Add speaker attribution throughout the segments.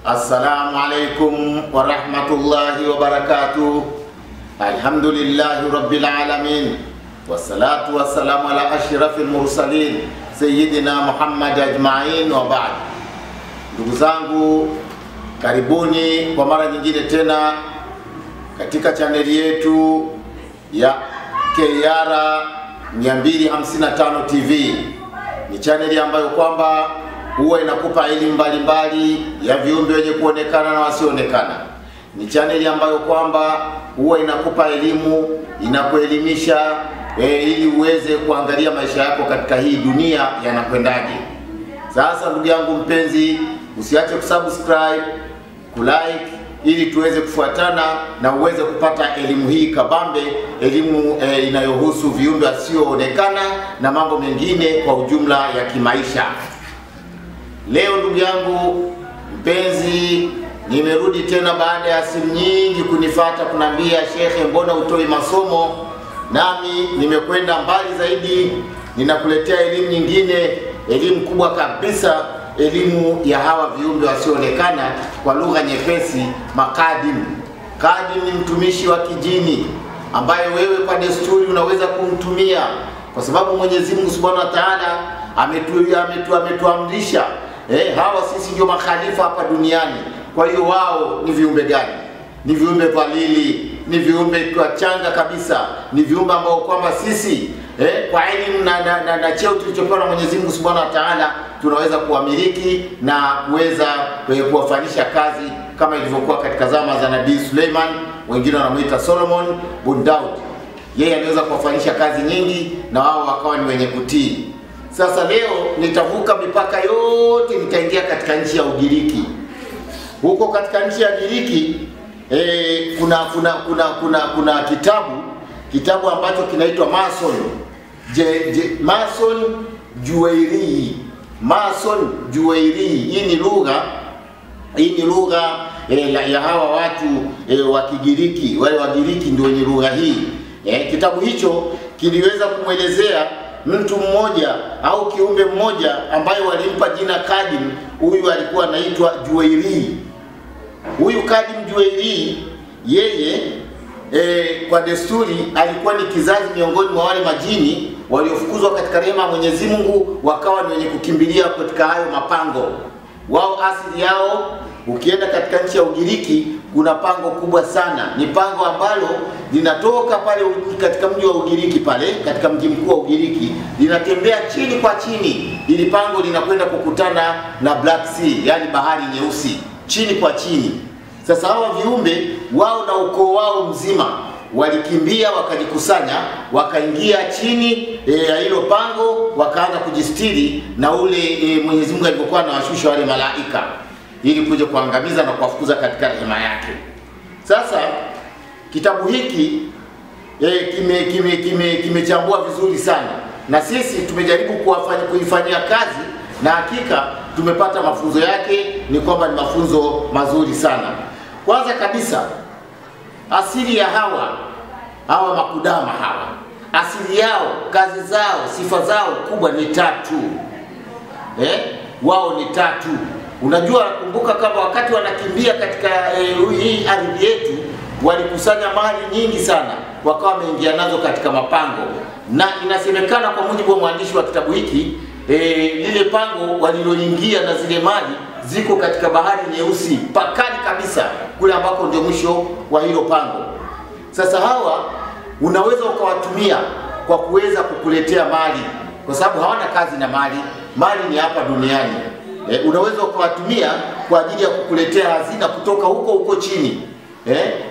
Speaker 1: Assalamu alaikum wa rahmatullahi wa barakatuh. Alhamdulillahi rabbil alamin. Wassalatu wassalamu ala ashrafil mursalin Sayyidina Muhammad ajma'in wa ba'd. Ndugu zangu, karibuni kwa mara nyingine tena katika chaneli yetu ya KR 255 TV. Ni chaneli ambayo kwamba huwa inakupa elimu mbalimbali ya viumbe wenye kuonekana na wasioonekana. Ni chaneli ambayo kwamba huwa inakupa elimu, inakuelimisha ili uweze kuangalia maisha yako katika hii dunia yanakwendaje. Sasa ndugu yangu mpenzi, usiache kusubscribe, kulike ili tuweze kufuatana na uweze kupata elimu hii kabambe, elimu inayohusu viumbe wasioonekana na mambo mengine kwa ujumla ya kimaisha. Leo ndugu yangu mpenzi, nimerudi tena baada ya simu nyingi kunifuata kunambia, Shekhe, mbona utoi masomo? Nami nimekwenda mbali zaidi, ninakuletea elimu nyingine, elimu kubwa kabisa, elimu ya hawa viumbe wasioonekana, kwa lugha nyepesi, makadim. Kadim ni mtumishi wa kijini ambaye wewe kwa desturi unaweza kumtumia, kwa sababu Mwenyezi Mungu Subhanahu wa Ta'ala ametuamrisha hawa sisi ndio makhalifa hapa duniani. Kwa hiyo wao ni viumbe gani? Ni viumbe dhalili, ni viumbe wachanga kabisa, ni viumbe ambao kwamba sisi kwa elimu na cheo tulichopewa na Mwenyezi Mungu Subhanahu wa Ta'ala tunaweza kuwamiliki na kuweza kuwafanyisha kazi kama ilivyokuwa katika zama za Nabii Suleiman, wengine wanamuita Solomon bin Daud. Yeye aliweza kuwafanyisha kazi nyingi na wao wakawa ni wenye kutii. Sasa leo nitavuka mipaka yote, nitaingia katika nchi ya Ugiriki. Huko katika nchi ya Ugiriki kuna kitabu ambacho kinaitwa Mason Juwairi. Hii ni lugha ya hawa watu wa Kigiriki. Wale Wagiriki ndio wenye lugha hii. Kitabu hicho kiliweza kumwelezea mtu mmoja au kiumbe mmoja ambaye walimpa jina Kadim. Huyu alikuwa anaitwa Juwairi. Huyu Kadim Juwairi, yeye kwa desturi alikuwa ni kizazi miongoni mwa wale majini waliofukuzwa katika rehema ya Mwenyezi Mungu, wakawa ni wenye kukimbilia katika hayo mapango. Wao asili yao, ukienda katika nchi ya Ugiriki kuna pango kubwa sana. Ni pango ambalo linatoka pale katika mji wa Ugiriki, pale katika mji mkuu wa Ugiriki, linatembea chini kwa chini. Ili pango linakwenda kukutana na Black Sea, yani bahari nyeusi, chini kwa chini. Sasa hawa viumbe wao na ukoo wao mzima walikimbia, wakajikusanya, wakaingia chini ya hilo pango, wakaanza kujistiri na ule Mwenyezi Mungu alipokuwa anawashusha wale malaika ili kuja kuangamiza na kuwafukuza katika rehema yake. Sasa kitabu hiki kimechambua vizuri sana, na sisi tumejaribu kuifanyia kazi, na hakika tumepata mafunzo yake. Ni kwamba ni mafunzo mazuri sana. Kwanza kabisa, asili ya hawa makudama hawa, asili yao, kazi zao, sifa zao kubwa ni tatu. Wao ni tatu. Unajua, kumbuka kama wakati wanakimbia katika hii ardhi yetu, walikusanya mali nyingi sana, wakawa wameingia nazo katika mapango. Na inasemekana kwa mujibu wa mwandishi wa kitabu hiki, lile pango waliloingia na zile mali ziko katika bahari nyeusi, pakali kabisa, kule ambako ndio mwisho wa hilo pango. Sasa hawa unaweza ukawatumia kwa kuweza kukuletea mali, kwa sababu hawana kazi na mali. Mali ni hapa duniani. Unaweza ukawatumia kwa ajili ya kukuletea hazina kutoka huko chini.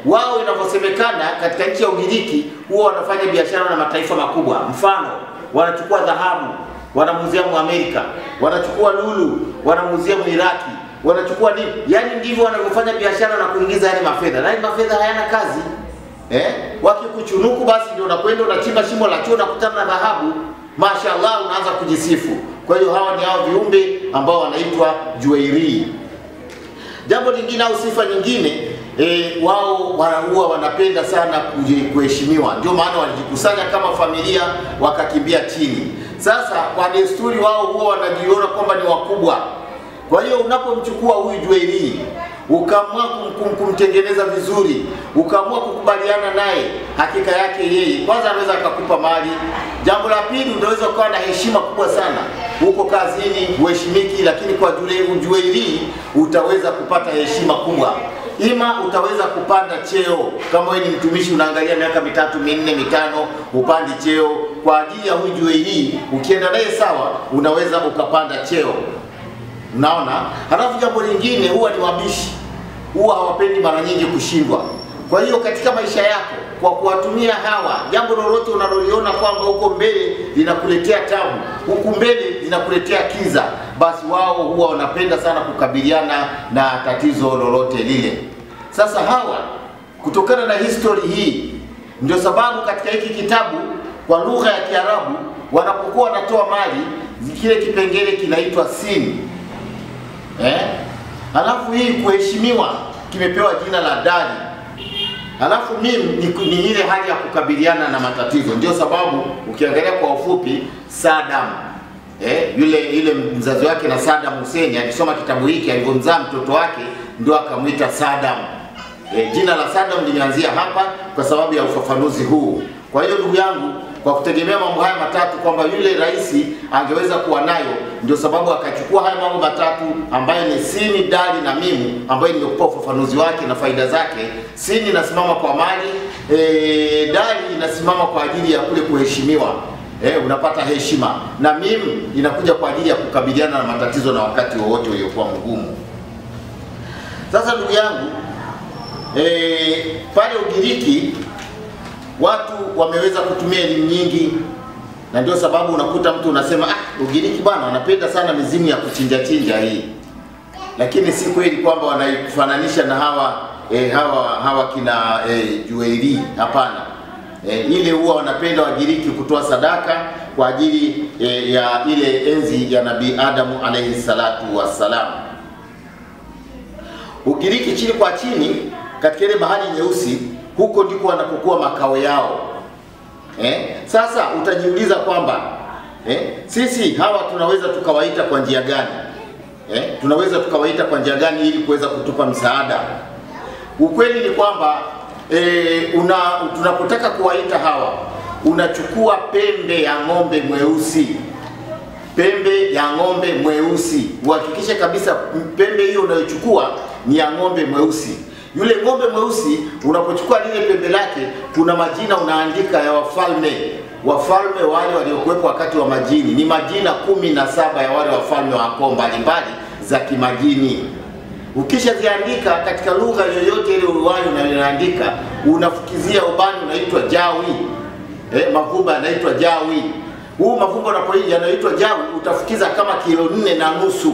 Speaker 1: Wao inavyosemekana katika nchi ya Ugiriki huwa wanafanya biashara na mataifa makubwa. Mfano, wanachukua dhahabu wanamuuzia Amerika, wanachukua lulu wanamuuzia Iraki, wanachukua nini. Yani ndivyo wanavyofanya biashara na kuingiza yale mafedha. Na yale mafedha hayana kazi. Wakikuchunuku basi ndio unakwenda unachimba shimo la choo, unakutana na dhahabu. Mashaallah, unaanza kujisifu. Kwa hiyo hawa ni hao viumbe ambao wanaitwa Juwairi. Jambo lingine au sifa nyingine, wao huwa wanapenda sana kuheshimiwa. Ndio maana walijikusanya kama familia wakakimbia chini. Sasa kwa desturi wao huwa wanajiona kwamba ni wakubwa. Kwa hiyo unapomchukua huyu Juwairi, ukaamua kumtengeneza vizuri, ukaamua kukubaliana naye, hakika yake yeye kwanza anaweza akakupa mali. Jambo la pili, unaweza kuwa na heshima kubwa sana huko kazini, uheshimiki, lakini kwa Juwairi utaweza kupata heshima kubwa. Ima utaweza kupanda cheo, kama wewe ni mtumishi unaangalia miaka 3, 4, 5 upandi cheo kwa ajili ya huyu Juwairi. Ukienda naye sawa, unaweza ukapanda cheo. Unaona? Halafu jambo lingine, huwa ni wabishi, huwa hawapendi mara nyingi kushindwa. Kwa hiyo katika maisha yako, kwa kuwatumia hawa, jambo lolote unaloliona kwamba huko mbele linakuletea tabu, huku mbele linakuletea kiza, basi wao huwa wanapenda sana kukabiliana na tatizo lolote lile. Sasa hawa, kutokana na history hii, ndio sababu katika hiki kitabu kwa lugha ya Kiarabu wanapokuwa wanatoa mali, kile kipengele kinaitwa sin. Halafu hii kuheshimiwa kimepewa jina la dari. Halafu mim ni ile hali ya kukabiliana na matatizo. Ndio sababu ukiangalia kwa ufupi Saddam, yule mzazi wake na Saddam Hussein alisoma kitabu hiki, alipomzaa mtoto wake ndio akamwita Saddam. Jina la Saddam limeanzia hapa kwa sababu ya ufafanuzi huu. Kwa hiyo ndugu yangu, kwa kutegemea mambo haya matatu kwamba yule rais angeweza kuwa nayo, ndio sababu akachukua haya mambo matatu ambayo ni sini, dali na mimu, ambayo nimekupa ufafanuzi wake na faida zake. Sini inasimama kwa mali, dali inasimama kwa ajili ya kule kuheshimiwa, unapata heshima, na mimu inakuja kwa ajili ya kukabiliana na matatizo na wakati wowote uliokuwa mgumu. Sasa ndugu yangu, pale Ugiriki watu wameweza kutumia elimu nyingi, na ndio sababu unakuta mtu unasema Ugiriki bwana wanapenda sana mizimu ya kuchinja hii. Lakini si kweli kwamba wanaifananisha na hawa kina Juwairi, hapana. Ile huwa wanapenda Wagiriki kutoa sadaka kwa ajili ya ile enzi ya Nabii Adamu alayhi salatu wassalam. Ugiriki chini kwa chini katika ile bahari nyeusi, huko ndiko wanapokuwa makao yao. Sasa utajiuliza kwamba sisi hawa tunaweza tukawaita kwa njia gani? Tunaweza tukawaita kwa njia gani ili kuweza kutupa msaada? Ukweli ni kwamba tunapotaka kuwaita hawa, unachukua pembe ya ng'ombe mweusi. Pembe ya ng'ombe mweusi. Uhakikishe kabisa pembe hiyo unayochukua ni ya ng'ombe mweusi. Yule ng'ombe mweusi unapochukua lile pembe lake, kuna majina unaandika ya wafalme wale waliokuwepo wakati wa majini. Ni majina 17 ya wale wafalme wa koo mbalimbali za kimajini. Ukishaziandika katika lugha yoyote ile uliwayo unayoandika, unafukizia ubani unaitwa jawi. Mavumba yanaitwa jawi. Huu mavumba unapoija yanaitwa jawi, utafukiza kama kilo 4.5.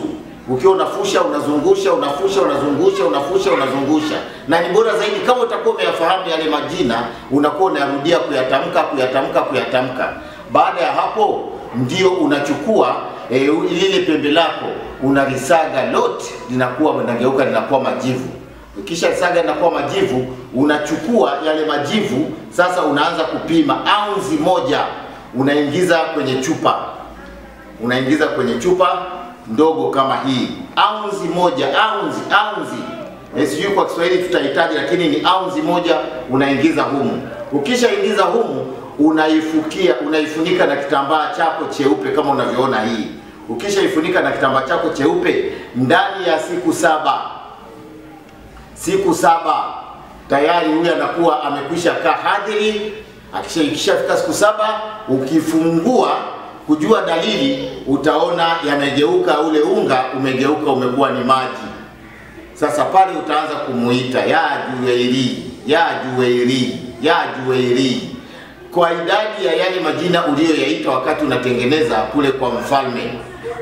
Speaker 1: Ukiwa unafusha unazungusha, unafusha unazungusha, unafusha unazungusha. Na ni bora zaidi kama utakuwa umeyafahamu yale majina, unakuwa unarudia kuyatamka. Baada ya hapo ndio unachukua lile pembe lako, unalisaga lote, linageuka linakuwa majivu. Ukisha saga linakuwa majivu, unachukua yale majivu, sasa unaanza kupima ounce moja, unaingiza kwenye chupa ndogo kama hii. Ounce moja, ounce. Sijui kwa Kiswahili tutahitaji, lakini ni ounce moja unaingiza humu. Ukishaingiza humu, unaifunika na kitambaa chako cheupe kama unavyoona hii. Ukishaifunika na kitambaa chako cheupe, ndani ya siku saba tayari huyu anakuwa amekwisha kaa hadhiri. Akishafika siku 7, ukifungua kujua dalili, utaona yamegeuka, ule unga umegeuka, umekuwa ni maji. Sasa pale utaanza kumuita ya Juwairi kwa idadi ya yale majina uliyoyaita wakati unatengeneza kule kwa mfalme.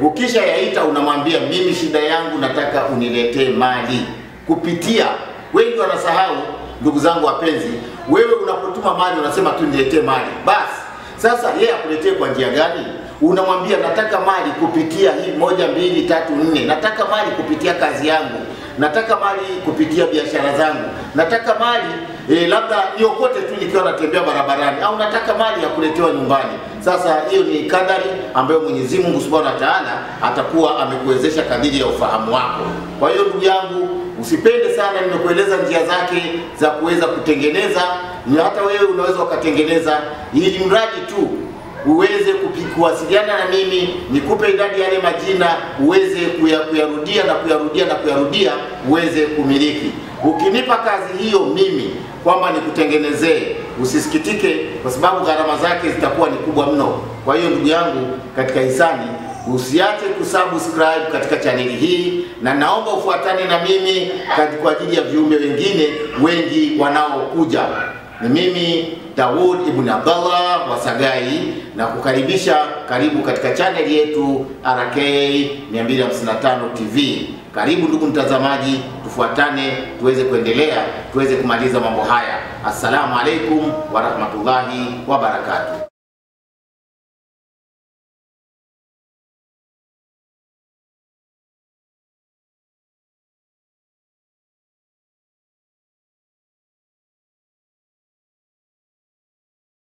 Speaker 1: Ukisha yaita, unamwambia mimi shida yangu nataka uniletee mali kupitia. Wengi wanasahau, ndugu zangu wapenzi, wewe unapotuma mali unasema tu niletee mali basi. Sasa yeye akuletee kwa njia gani? Unamwambia nataka mali kupitia hii 1, 2, 3, 4. Nataka mali kupitia kazi yangu. nataka mali kupitia biashara zangu, nataka mali labda niokote tu nikiwa natembea barabarani, au nataka mali ya kuletewa nyumbani. Sasa hiyo ni kadari ambayo Mwenyezi Mungu Subhanahu wa Ta'ala atakuwa amekuwezesha kadiri ya ufahamu wako. Kwa hiyo ndugu yangu, usipende sana, nimekueleza njia zake za kuweza kutengeneza, ni hata wewe unaweza ukatengeneza, ili mradi tu uweze kuwasiliana na mimi, nikupe idadi yale majina, uweze kuyarudia na kuyarudia na kuyarudia, uweze kumiliki. Ukinipa kazi hiyo mimi kwamba nikutengenezee, usisikitike, kwa sababu gharama zake zitakuwa ni kubwa mno. Kwa hiyo ndugu yangu katika hisani, usiache kusubscribe katika chaneli hii, na naomba ufuatane na mimi kwa ajili ya viumbe wengine wengi wanaokuja. Ni mimi Daud ibn Abdallah wa Sagai, na kukaribisha, karibu katika chaneli yetu RK 255 TV. Karibu ndugu mtazamaji, tufuatane tuweze kuendelea, tuweze kumaliza mambo haya. Assalamu alaikum wa rahmatullahi wa barakatuh.